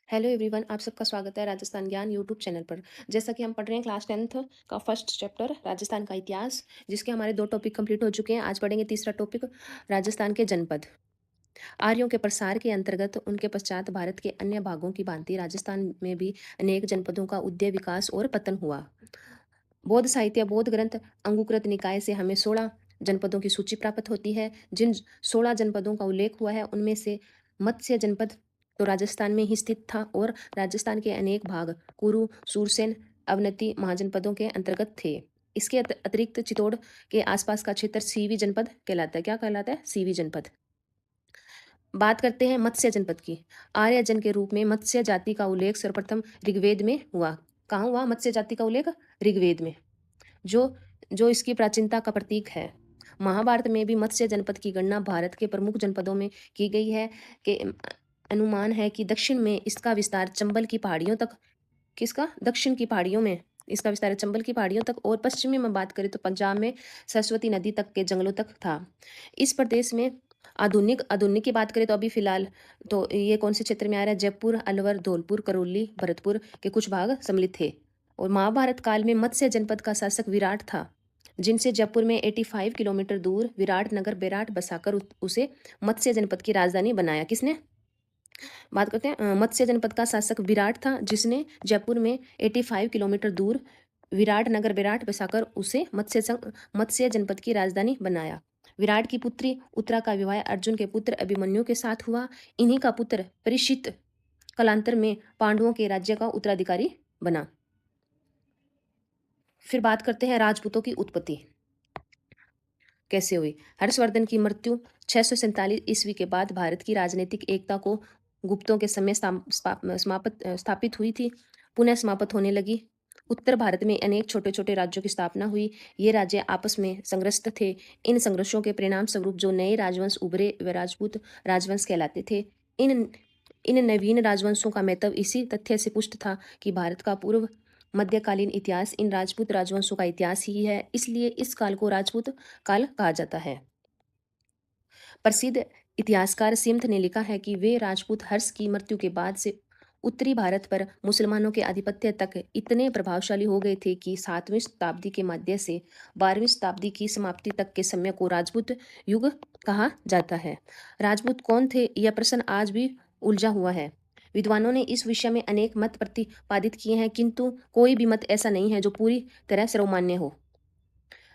Hello everyone, आप सबका स्वागत है राजस्थान ज्ञान यूट्यूब चैनल पर। जैसा कि हम पढ़ रहे हैं क्लास 10th का फर्स्ट चैप्टर राजस्थान का इतिहास, जिसके हमारे 2 टॉपिक कंप्लीट हो चुके हैं। आज पढ़ेंगे तीसरा टॉपिक, राजस्थान के जनपद। आर्यों के प्रसार के अंतर्गत उनके पश्चात भारत के अन्य भागों की भांति राजस्थान में भी अनेक जनपदों का उदय, विकास और पतन हुआ। बौद्ध साहित्य, बौद्ध ग्रंथ अंगुकृत निकाय से हमें 16 जनपदों की सूची प्राप्त होती है। जिन 16 जनपदों का उल्लेख हुआ है उनमें से मत्स्य जनपद तो राजस्थान में ही स्थित था और राजस्थान के अनेक भाग कुरु, सूरसेन, अवनति महाजनपदों के अंतर्गत थे। इसके अतिरिक्त चित्तौड़ के आसपास का क्षेत्र सीवी जनपद कहलाता है। क्या कहलाता है? सीवी जनपद। बात करते हैं मत्स्य जनपद की। आर्यजन के रूप में मत्स्य जाति का उल्लेख सर्वप्रथम ऋग्वेद में हुआ। कहाँ हुआ मत्स्य जाति का उल्लेख? ऋग्वेद में, जो जो इसकी प्राचीनता का प्रतीक है। महाभारत में भी मत्स्य जनपद की गणना भारत के प्रमुख जनपदों में की गई है कि अनुमान है कि दक्षिण में इसका विस्तार चंबल की पहाड़ियों तक। किसका? दक्षिण की पहाड़ियों में इसका विस्तार है चंबल की पहाड़ियों तक, और पश्चिमी में बात करें तो पंजाब में सरस्वती नदी तक के जंगलों तक था। इस प्रदेश में आधुनिक आधुनिक की बात करें तो अभी फिलहाल तो ये कौन से क्षेत्र में आ रहा है? जयपुर, अलवर, धौलपुर, करौली, भरतपुर के कुछ भाग सम्मिलित थे। और महाभारत काल में मत्स्य जनपद का शासक विराट था, जिनसे जयपुर में 85 किलोमीटर दूर विराट नगर बेराट बसाकर उसे मत्स्य जनपद की राजधानी बनाया। किसने? बात करते हैं मत्स्य जनपद का शासक विराट था, जिसने जयपुर में 85 किलोमीटर दूर विराट नगर बेराट बसाकर उसे मत्स्य जनपद की राजधानी बनाया। विराट की पुत्री उत्तरा का विवाह अर्जुन के पुत्र अभिमन्यु के साथ हुआ। इन्हीं का पुत्र परीक्षित कालांतर में पांडवों के राज्य का उत्तराधिकारी बना। फिर बात करते हैं राजपूतों की उत्पत्ति कैसे हुई। हर्षवर्धन की मृत्यु 647 ईस्वी के बाद भारत की राजनीतिक एकता को गुप्तों के समय स्थापित हुई थी, पुनः समाप्त होने लगी। उत्तर भारत में अनेक छोटे छोटे राज्यों की स्थापना हुई। ये राज्य आपस में संघर्षरत थे। इन संघर्षों के परिणाम स्वरूप जो नए राजवंश उभरे वे राजपूत राजवंश कहलाते थे। इन इन नवीन राजवंशों का महत्व इसी तथ्य से पुष्ट था कि भारत का पूर्व मध्यकालीन इतिहास इन राजपूत राजवंशों का इतिहास ही है, इसलिए इस काल को राजपूत काल कहा जाता है। प्रसिद्ध इतिहासकार सिम्थ ने लिखा है कि वे राजपूत हर्ष की मृत्यु के बाद से उत्तरी भारत पर मुसलमानों के आधिपत्य तक इतने प्रभावशाली हो गए थे कि 7वीं शताब्दी के मध्य से 12वीं शताब्दी की समाप्ति तक के समय को राजपूत युग कहा जाता है। राजपूत कौन थे, यह प्रश्न आज भी उलझा हुआ है। विद्वानों ने इस विषय में अनेक मत प्रतिपादित किए हैं, किंतु कोई भी मत ऐसा नहीं है जो पूरी तरह सर्वमान्य हो।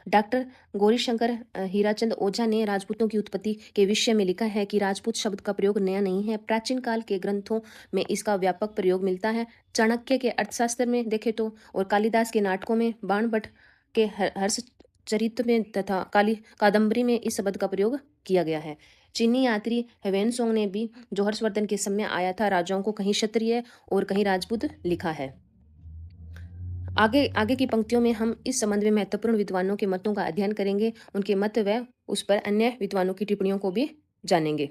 डॉक्टर गौरीशंकर हीराचंद ओझा ने राजपूतों की उत्पत्ति के विषय में लिखा है कि राजपूत शब्द का प्रयोग नया नहीं है, प्राचीन काल के ग्रंथों में इसका व्यापक प्रयोग मिलता है। चाणक्य के अर्थशास्त्र में देखें तो, और कालिदास के नाटकों में, बाणभट्ट के हर्षचरित में तथा काली कादम्बरी में इस शब्द का प्रयोग किया गया है। चीनी यात्री ह्वेनसोंग ने भी, जो हर्षवर्धन के समय आया था, राजाओं को कहीं क्षत्रिय और कहीं राजपूत लिखा है। आगे आगे की पंक्तियों में हम इस संबंध में महत्वपूर्ण विद्वानों के मतों का अध्ययन करेंगे, उनके मत व उस पर अन्य विद्वानों की टिप्पणियों को भी जानेंगे।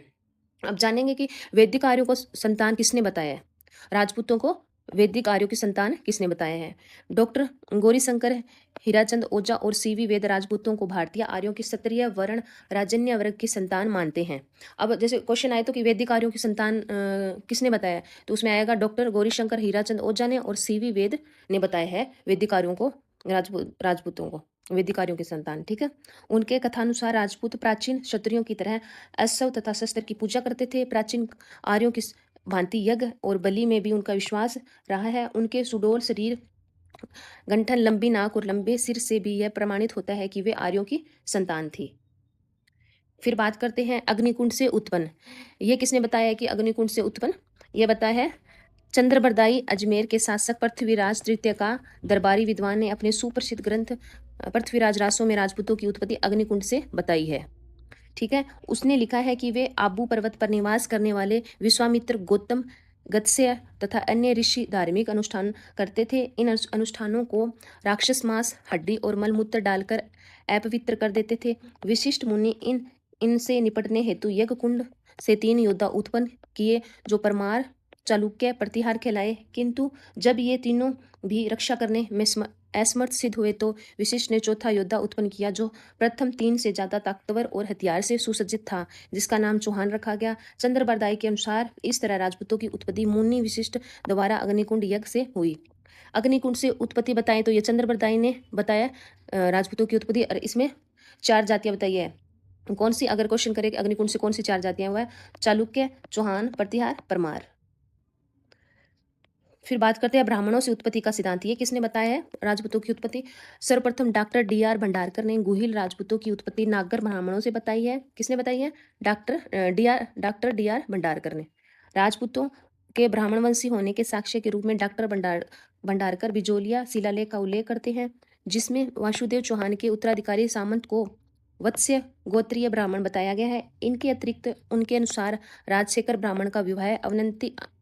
अब जानेंगे कि वैदिक आर्यों को संतान किसने बताया है। राजपूतों को वैदिक आर्यों की संतान किसने बताया है? डॉक्टर गौरीशंकर हीराचंद ओझा और सीवी वेद राजपूतों को भारतीय आर्यों की क्षत्रिय वर्ण राजन्य वर्ग की संतान मानते हैं। अब जैसे क्वेश्चन आए तो कि वैदिक आर्यों की संतान किसने बताया, तो उसमें आएगा डॉक्टर गौरीशंकर हीराचंद ओझा ने और सीवी वेद ने बताया है वैदिक आर्यों को, राजपूतों को वैदिक आर्यों की संतान। ठीक है। उनके कथानुसार राजपूत प्राचीन क्षत्रियों की तरह अश्व तथा शस्त्र की पूजा करते थे। प्राचीन आर्यों की भांति यज्ञ और बलि में भी उनका विश्वास रहा है। उनके सुडौल शरीर, गंठन, लंबी नाक और लंबे सिर से भी यह प्रमाणित होता है कि वे आर्यों की संतान थी। फिर बात करते हैं अग्निकुंड से उत्पन्न। यह किसने बताया कि अग्निकुंड से उत्पन्न? यह बताया है चंद्रबरदाई अजमेर के शासक पृथ्वीराज तृतीय का दरबारी विद्वान ने अपने सुप्रसिद्ध ग्रंथ पृथ्वीराज रासों में राजपूतों की उत्पत्ति अग्निकुंड से बताई है। ठीक है। उसने लिखा है कि वे आबू पर्वत पर निवास करने वाले विश्वामित्र, गौतम, गत्स्य तथा अन्य ऋषि धार्मिक अनुष्ठान करते थे। इन अनुष्ठानों को राक्षस मांस, हड्डी और मलमूत्र डालकर अपवित्र कर देते थे। विशिष्ट मुनि इनसे निपटने हेतु यज्ञ कुंड से 3 योद्धा उत्पन्न किए, जो परमार, चालुक्य, प्रतिहार कहलाए। किंतु जब ये तीनों भी रक्षा करने में असमर्थ सिद्ध हुए तो वशिष्ठ ने चौथा योद्धा उत्पन्न किया जो प्रथम 3 से ज्यादा ताकतवर और हथियार से सुसज्जित था, जिसका नाम चौहान रखा गया। चंद्रबरदाई के अनुसार इस तरह राजपूतों की उत्पत्ति मुनि वशिष्ठ द्वारा अग्निकुंड यज्ञ से हुई। अग्निकुंड से उत्पत्ति बताएं तो ये चंद्रबरदाई ने बताया राजपूतों की उत्पत्ति, और इसमें 4 जातियाँ बताई है। कौन सी, अगर क्वेश्चन करे कि अग्निकुंड से कौन सी 4 जातियाँ, हुआ है चालुक्य, चौहान, प्रतिहार, परमार। फिर बात करते हैं ब्राह्मणों से उत्पत्ति का सिद्धांत। ये किसने बताया है राजपूतों की उत्पत्ति? सर्वप्रथम डॉक्टर डी आर भंडारकर ने गुहिल राजपूतों की उत्पत्ति नागर ब्राह्मणों से बताई है। किसने बताई है? डॉक्टर डी आर भंडारकर ने। राजपूतों के ब्राह्मणवंशी होने के साक्ष्य के रूप में डॉक्टर भंडारकर बिजोलिया शिलालेख का उल्लेख करते हैं, जिसमें वासुदेव चौहान के उत्तराधिकारी सामंत को वत्स्य गोत्रीय ब्राह्मण बताया गया है। इनके अतिरिक्त उनके अनुसार राजशेखर ब्राह्मण का विवाह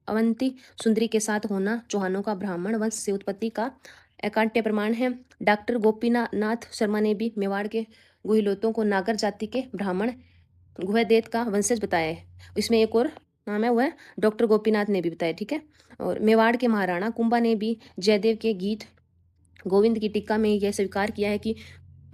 अवंती सुंदरी के साथ होना चौहानों का ब्राह्मण वंश से उत्पत्ति का एकांट्य प्रमाण है। डॉक्टर गोपीनाथ शर्मा ने भी मेवाड़ के गुहिलोतों को नागर जाति के ब्राह्मण गुहदेत का वंशज बताया है। इसमें एक और नाम है, वह है डॉक्टर गोपीनाथ ने भी बताया, ठीक है। और मेवाड़ के महाराणा कुंभा ने भी जयदेव के गीत गोविंद की टीका में यह स्वीकार किया है कि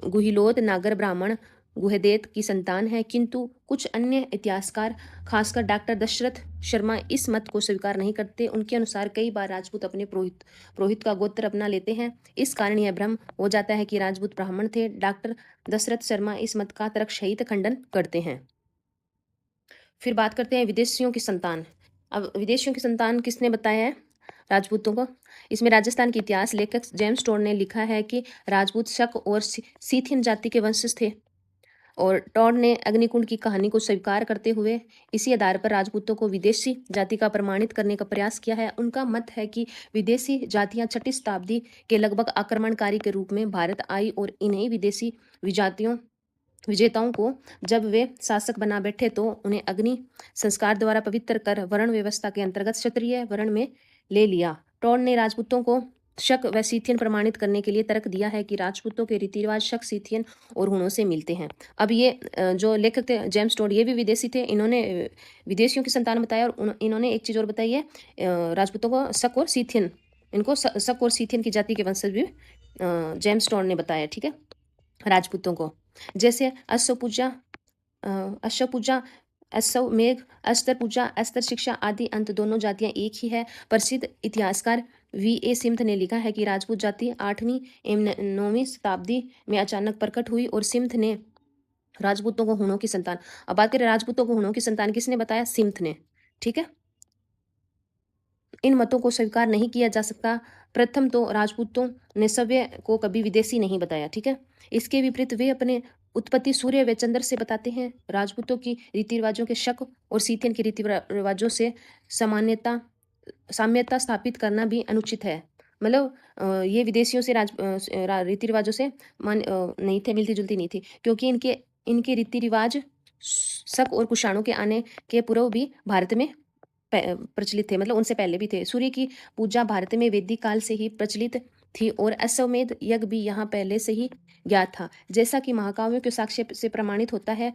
गुहिलोत नागर ब्राह्मण गुहदेत की संतान है, किंतु कुछ अन्य इतिहासकार खासकर डॉक्टर दशरथ शर्मा इस मत को स्वीकार नहीं करते। उनके अनुसार कई बार राजपूत अपने पुरोहित का गोत्र अपना लेते हैं, इस कारण यह भ्रम हो जाता है कि राजपूत ब्राह्मण थे। डॉक्टर दशरथ शर्मा इस मत का तर्कसहित खंडन करते हैं। फिर बात करते हैं विदेशियों की संतान। अब विदेशियों की संतान किसने बताया है राजपूतों को? इसमें राजस्थान के इतिहास लेखक जेम्स टोड ने लिखा है कि राजपूत शक और सीथियन जाति के वंशज थे, और टॉड ने अग्निकुंड की कहानी को स्वीकार करते हुए इसी आधार पर राजपूतों को विदेशी जाति का प्रमाणित करने का प्रयास किया है। उनका मत है कि विदेशी जातियां 6ठी शताब्दी के लगभग आक्रमणकारी के रूप में भारत आई, और इन्हीं विदेशी विजेताओं को जब वे शासक बना बैठे तो उन्हें अग्नि संस्कार द्वारा पवित्र कर वर्ण व्यवस्था के अंतर्गत क्षत्रिय वर्ण में ले लिया। टॉड ने राजपूतों को शक व सीथियन प्रमाणित करने के लिए तर्क दिया है कि राजपूतों के रीति रिवाज शक, सीथियन और हुणों से मिलते हैं। अब ये जो लेखक थे जेम्स टॉड, ये भी विदेशी थे। इन्होंने विदेशियों की संतान बताया, और इन्होंने एक चीज़ और बताई है, राजपूतों को शक और सीथियन, इनको शक और सीथियन की जाति के वंशज भी जेम्स टॉड ने बताया, ठीक है, राजपूतों को। जैसे अश्व पूजा, अश्वमेघ, अस्त्र पूजा, अस्त्र शिक्षा आदि अंत दोनों जातियां एक ही है। प्रसिद्ध इतिहासकार V.A. सिम्थ ने लिखा है कि राजपूत जाति 8वीं एवं 9वीं शताब्दी में अचानक प्रकट हुई, और सिम्थ ने राजपूतों को हुणों की संतान। अब बात करें राजपूतों को हुणों की संतान किसने बताया? सिम्थ ने, ठीक है। इन मतों को स्वीकार नहीं किया जा सकता। प्रथम तो राजपूतों ने सभ्य को कभी विदेशी नहीं बताया, ठीक है। इसके विपरीत वे अपने उत्पत्ति सूर्य व चंद्र से बताते हैं। राजपूतों की रीति रिवाजों के शक और सीतियन के रीति रिवाजों से सामान्यता साम्यता स्थापित करना भी अनुचित है। मतलब ये विदेशियों से रीति रिवाजों से नहीं थे, मिलती जुलती नहीं थी, क्योंकि इनके इनके रीति रिवाज शक और कुषाणों के आने के पूर्व भी भारत में प्रचलित थे, मतलब उनसे पहले भी थे। सूर्य की पूजा भारत में वैदिक काल से ही प्रचलित थी, और अश्वमेध यज्ञ भी यहाँ पहले से ही ज्ञात था। जैसा कि महाकाव्यों के साक्ष्य से प्रमाणित होता है,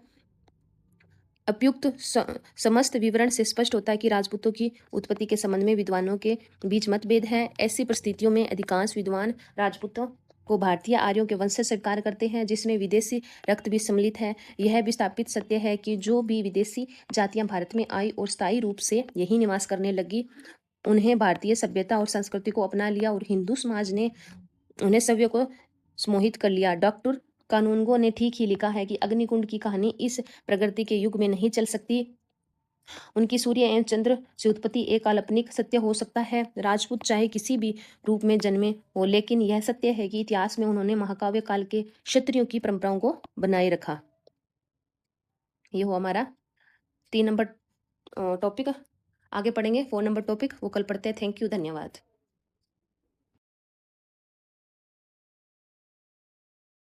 उपयुक्त समस्त विवरण से स्पष्ट होता है कि राजपूतों की उत्पत्ति के संबंध में विद्वानों के बीच मतभेद है। ऐसी परिस्थितियों में अधिकांश विद्वान राजपूतों को भारतीय आर्यों के वंश से स्वीकार करते हैं, जिसमें विदेशी रक्त भी सम्मिलित है। यह भी स्थापित सत्य है कि जो भी विदेशी जातियां भारत में आई और स्थायी रूप से यही निवास करने लगी, उन्हें भारतीय सभ्यता और संस्कृति को अपना लिया, और हिंदू समाज ने उन्हें सभ्य को मोहित कर लिया। डॉक्टर कानूनगो ने ठीक ही लिखा है कि अग्निकुंड की कहानी इस प्रगति के युग में नहीं चल सकती। उनकी सूर्य एवं चंद्र से उत्पत्ति एक काल्पनिक सत्य हो सकता है। राजपूत चाहे किसी भी रूप में जन्मे हो, लेकिन यह सत्य है कि इतिहास में उन्होंने महाकाव्य काल के क्षत्रियों की परंपराओं को बनाए रखा। ये हुआ हमारा 3 नंबर टॉपिक। आगे पढ़ेंगे 4 नंबर टॉपिक, वो कल पढ़ते हैं। थैंक यू, धन्यवाद।